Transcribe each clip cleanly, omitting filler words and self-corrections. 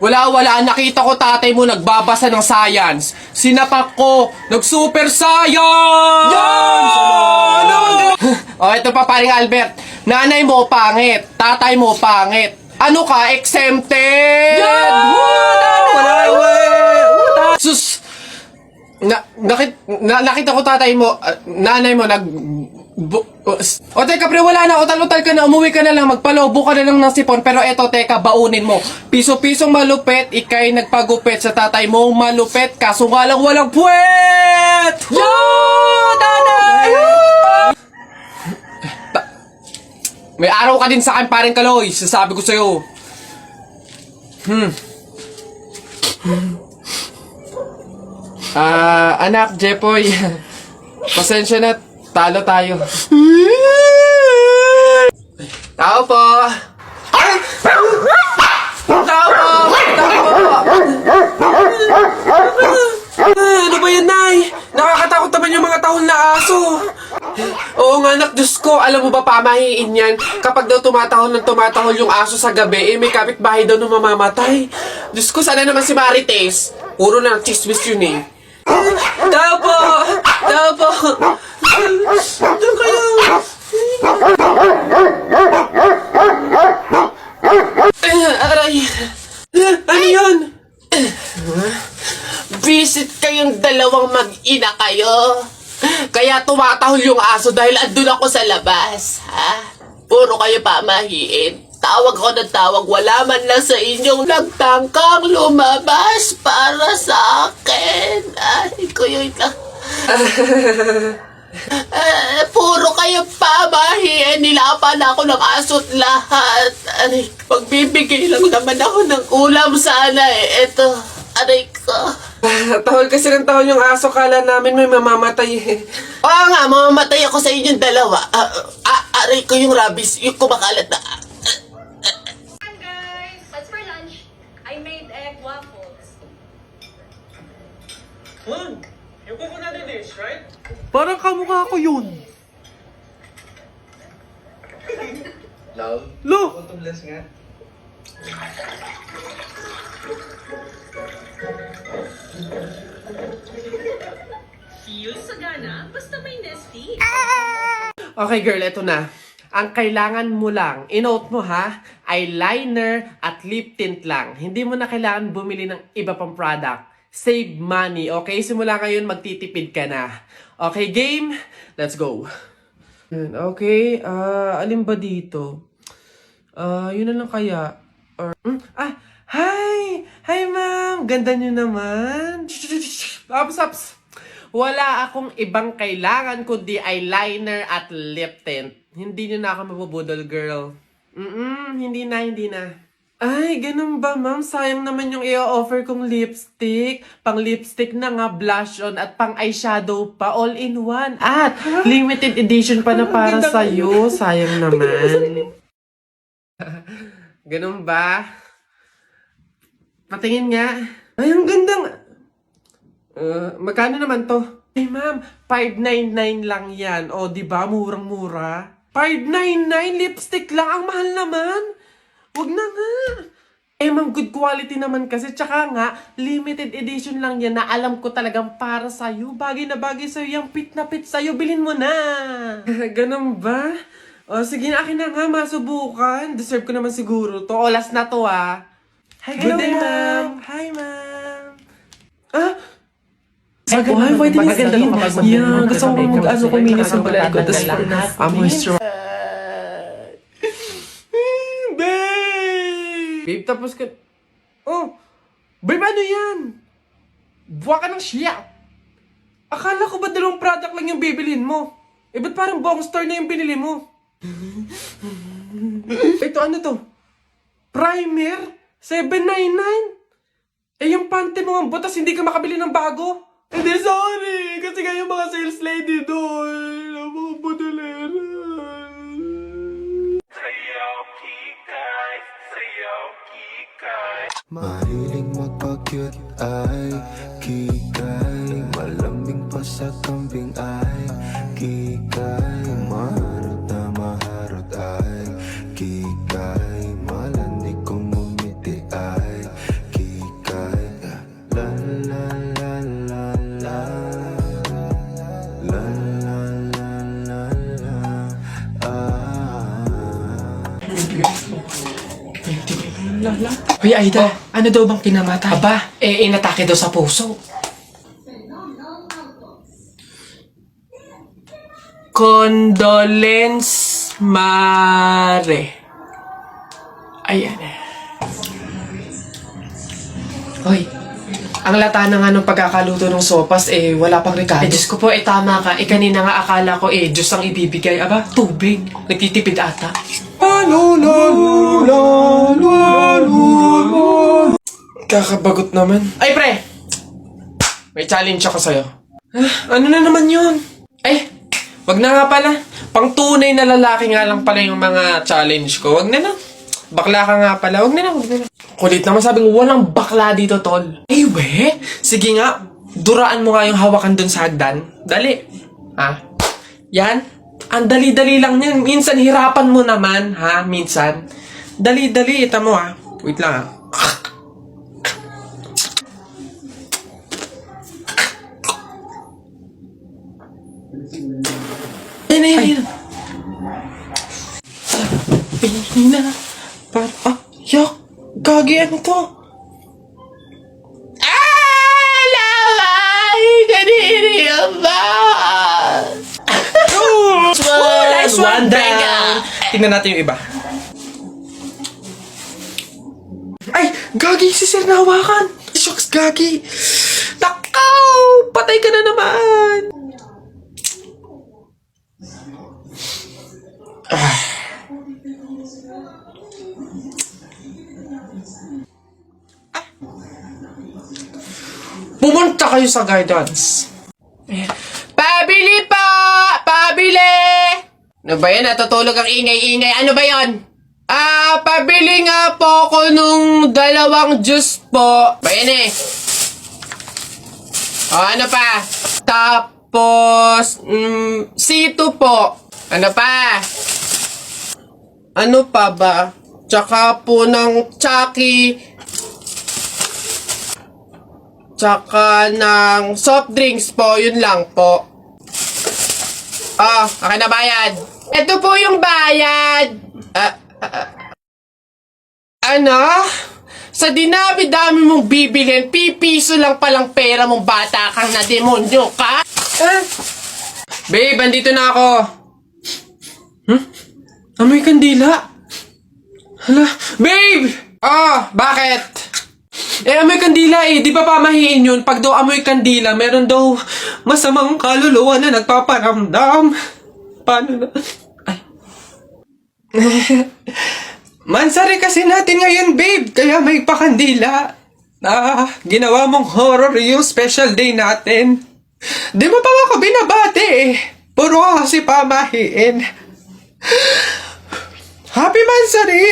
Wala, nakita ko tatay mo nagbabasa ng science. Sinapak ko, nag-super science! Yan! Oh, ito pa paring Albert. Nanay mo pangit, tatay mo pangit. Ano ka, exempted? Yan! Sus! Nakita ko tatay mo, nanay mo o teka pre, wala na, utal-utal ka na, umuwi ka na lang, magpalobo ka na lang ng sipon. Pero eto, teka, baunin mo. Piso-pisong malupet, ikay nagpagupit sa tatay mo, malupet, kaso nga lang walang puwet! Yan! Nanay! May araw ka din sa akin, paring Kaloy, sasabi ko sa'yo. Anak, Jepoy, pasensya na, talo tayo. Tao po! Tao po! Ano ba yan, Nay? Nakakatakot naman yung mga tahol na aso. Oo nga, anak, Diyos ko, alam mo ba pamahiin yan? Kapag daw tumatahol yung aso sa gabi, may kapitbahay daw na mamamatay. Diyos ko, sana naman si Marites. Puro na ng chismis yun eh. Tao po! Tao po! Doon kayo! Aray! Ano yun? Visit kayong dalawang mag-ina kayo. Kaya tumatahol yung aso dahil andun ako sa labas. Ha? Puro kayo pamahiin. Tawag ko ng tawag, wala man lang sa inyong nagtangkang lumabas para sa akin. Ay, kuyoy lang. Puro kayo pamahiin, nilapan ako ng aso't lahat. Aray, magbibigay lang naman ako ng ulam sana eh. Eto, aray ko. Tahol kasi ng tahol yung aso, kala namin may mamamatay eh. Oo nga, mamamatay ako sa inyong dalawa. Aray ko yung rabies, yung kumakalat na. Yung coconut dish, right? Parang kamukha ko yun. Love? Lo! Tumblas nga. Feel sagana, basta may nesty. Okay girl, eto na. Ang kailangan mo lang, inote mo ha, eyeliner at lip tint lang. Hindi mo na kailangan bumili ng iba pang product. Save money, okay? Simula ngayon, magtitipid ka na. Okay, game? Let's go. Okay, alin ba dito? Yun na lang kaya. Hi! Hi, ma'am! Ganda nyo naman. Ups. Wala akong ibang kailangan kundi eyeliner at lip tint. Hindi nyo na ako mabubudol, girl. Hindi na. Ay, ganun ba, ma'am? Sayang naman yung i-offer kong lipstick. Pang lipstick na nga, blush on, at pang eyeshadow pa, all in one. At limited edition pa na para sa'yo. Sayang naman. Ganun ba? Patingin nga. Ay, ang ganda nga. Magkano naman to? Ay, ma'am, 599 lang yan. O, diba? Murang-mura. 599 lipstick lang. Ang mahal naman. Wag na nga. Ma'am, good quality naman kasi. Tsaka nga, limited edition lang yan na alam ko talagang para sa'yo. Bagay na bagay sa'yo. Yung fit na fit sa'yo. Bilhin mo na. Ganun ba? O, sige na, akin na nga. Masubukan. Deserve ko naman siguro to. O, last na to ah. Hi, good day, ma'am. Hi, ma'am. Ay, pwede niya skin. Yeah, gusto ko mag-ano ko minis ng balat ko. Tapos for moisture. Babe, tapos ka... Oh! Babe, ano yan? Buwa ka ng siya! Akala ko ba dalawang product lang yung bibilin mo? Ba't parang buong store na yung binili mo? Ito, ano to? Primer? $7.99? Yung panty mo ang butas, hindi ka makabili ng bago? Hindi, sorry! Kasi nga yung mga sales lady doon. Ang mga budalera. Mahiling magpa-cute ay kikay. Malambing pa sa kambing ay kikay. Maharot na maharot ay kikay. Malandi kong umiti ay kikay. Hindi ko yung lala. Hoy, Aida, ano daw bang kinamatay? Aba, inatake daw sa puso. Condolence Mare. Ayan. Hoy, ang lata na nga nung pagkakaluto ng sopas, wala pang Ricardo. Diyos ko po, tama ka. Kanina nga akala ko, Diyos ang ibibigay. Aba, tubig. Nagtitipid ata. Kakabagot naman. Ay, pre! May challenge ako sa'yo. Ano na naman yun? Ay, wag na nga pala. Pang tunay na lalaki nga lang pala yung mga challenge ko. Wag na lang. Bakla ka nga pala. Wag na lang, wag na lang. Kulit naman, sabi ko, walang bakla dito, tol. Ay, we? Sige nga, duraan mo nga yung hawakan dun sa hagdan. Dali. Ha? Yan. Ang dali-dali lang yan. Minsan, hirapan mo naman, ha? Minsan. Dali-dali. Ita mo, ha? Wait lang, ha? Ayun na, ayun. Sabi na. Yak. Gagi, ano to? Lamay! Kaniri ba? Nice one down. Tingnan natin yung iba. Ay! Gagi! Si Sir nahawakan! Shucks, Gagi! Takaw! Patay ka na naman! Pumunta kayo sa guidance. Pabili po! Pabili! Ano ba yan? Natutulog ang ingay-ingay. Ano ba yan? Pabili nga po ako nung 2 juice po. Ba yan eh? Ano pa? Tapos, C2 po. Ano pa? Ano pa ba? Tsaka po ng Chucky. Tsaka ng soft drinks po, yun lang po. Akin na bayad. Ito po yung bayad. Ano? Sa dinami-dami mong bibilhin, pipiso lang palang pera mong bata kang na demonyo ka? Babe, andito na ako. Amoy kandila. Hala, babe! Bakit? Amoy kandila di ba pamahiin yun? Pag daw amoy kandila, meron daw masamang kaluluwa na nagpaparamdam. Paano na? Ay. Mansari kasi natin ngayon, babe. Kaya may pakandila. Ginawa mong horror yung special day natin. Di mo pa ako binabati Puro ka kasi pamahiin. Happy Mansari!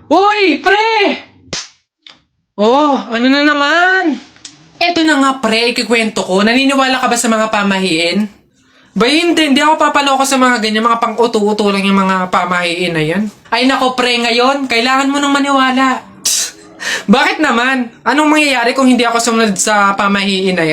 Uy, pre! Oh, ano na naman? Eto na nga pre, ikikwento ko. Naniniwala ka ba sa mga pamahiin? Ba hindi ako papaloko sa mga ganyan, mga pang-uto-uto lang yung mga pamahiin na yan. Ay nako pre, ngayon, kailangan mo nang maniwala. Bakit naman? Anong mangyayari kung hindi ako sumunod sa pamahiin na yan?